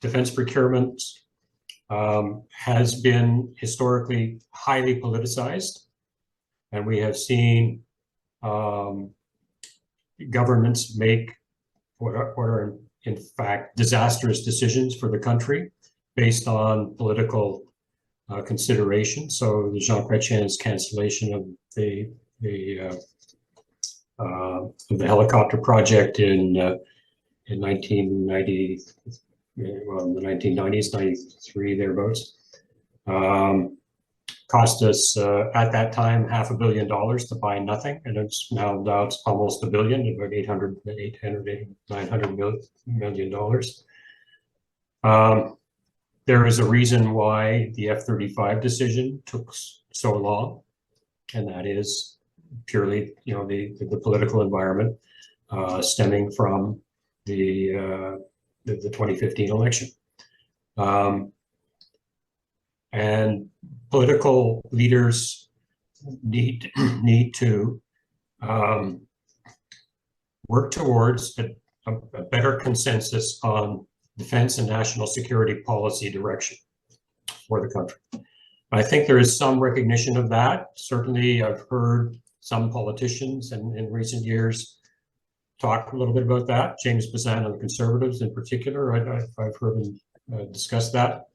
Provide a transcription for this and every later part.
defense procurement has been historically highly politicized, and we have seen governments make what are in fact disastrous decisions for the country based on political consideration. So the Jean Chrétien's cancellation of the helicopter project in 1990, well, in the 1990s, 93 thereabouts, cost us at that time $500 million to buy nothing, and it's now it's almost $1 billion, about 900 million dollars. There is a reason why the F-35 decision took so long, and that is purely, the political environment stemming from the 2015 election. And political leaders need to work towards a better consensus on defense and national security policy direction for the country. I think there is some recognition of that. Certainly, I've heard some politicians in recent years talk a little bit about that. James Bazan and the Conservatives in particular, I've heard him discuss that.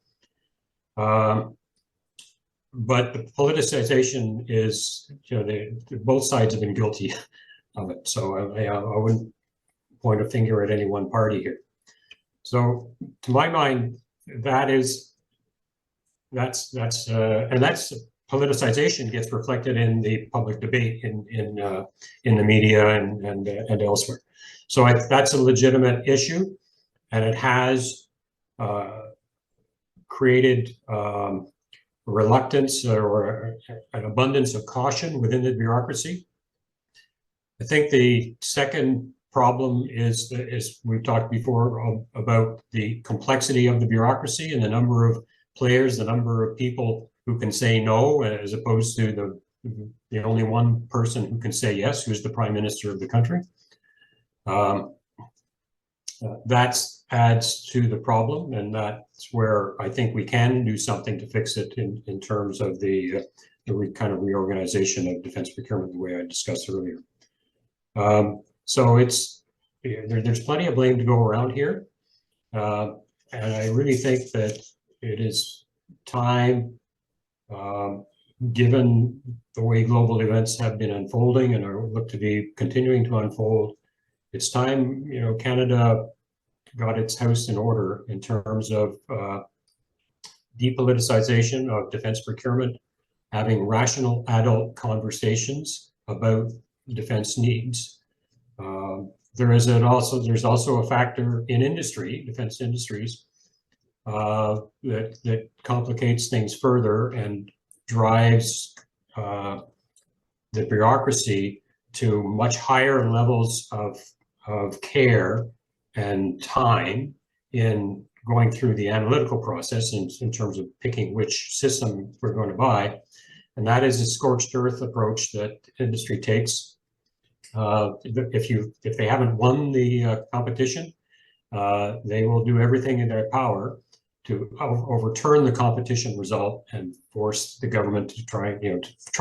But the politicization is, both sides have been guilty of it. So I wouldn't point a finger at any one party here. So to my mind, that's politicization gets reflected in the public debate in the media and elsewhere. So that's a legitimate issue, and it has created reluctance or an abundance of caution within the bureaucracy. I think the second problem is we've talked before about the complexity of the bureaucracy and the number of players, the number of people who can say no, as opposed to the only one person who can say yes, who's the Prime Minister of the country. That adds to the problem, and that's where I think we can do something to fix it in terms of the kind of reorganization of defense procurement, the way I discussed earlier. So there's plenty of blame to go around here, and I really think that it is time, given the way global events have been unfolding and are look to be continuing to unfold, it's time, Canada got its house in order in terms of depoliticization of defense procurement, having rational adult conversations about defense needs. There's also a factor in industry, defense industries, that complicates things further and drives the bureaucracy to much higher levels of care and time in going through the analytical process in terms of picking which system we're going to buy. And that is a scorched earth approach that industry takes. If they haven't won the competition, they will do everything in their power to overturn the competition result and force the government to try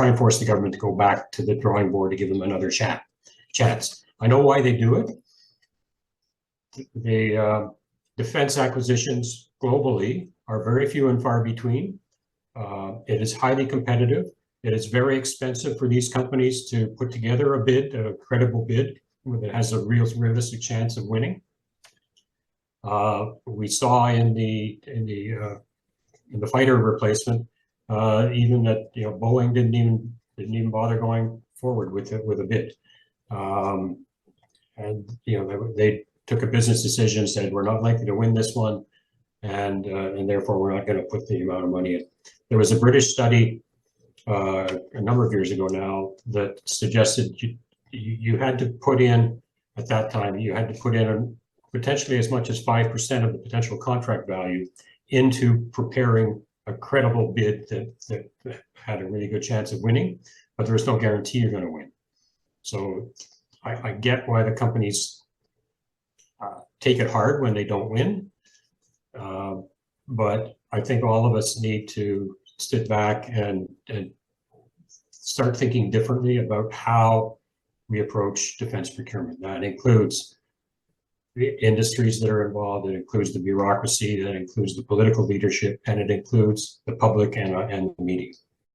and force the government to go back to the drawing board to give them another chance. I know why they do it. The defense acquisitions globally are very few and far between. It is highly competitive. It is very expensive for these companies to put together a bid, a credible bid that has a realistic chance of winning. We saw in the fighter replacement, even that Boeing didn't even bother going forward with a bid, and they took a business decision, said we're not likely to win this one, and therefore we're not going to put the amount of money in. There was a British study a number of years ago now that suggested you had to put in, at that time, you had to put in potentially as much as 5% of the potential contract value into preparing a credible bid that had a really good chance of winning, but there was no guarantee you're going to win. So I get why the companies take it hard when they don't win. but I think all of us need to sit back and start thinking differently about how we approach defense procurement. That includes the industries that are involved, it includes the bureaucracy, that includes the political leadership, and it includes the public and the media.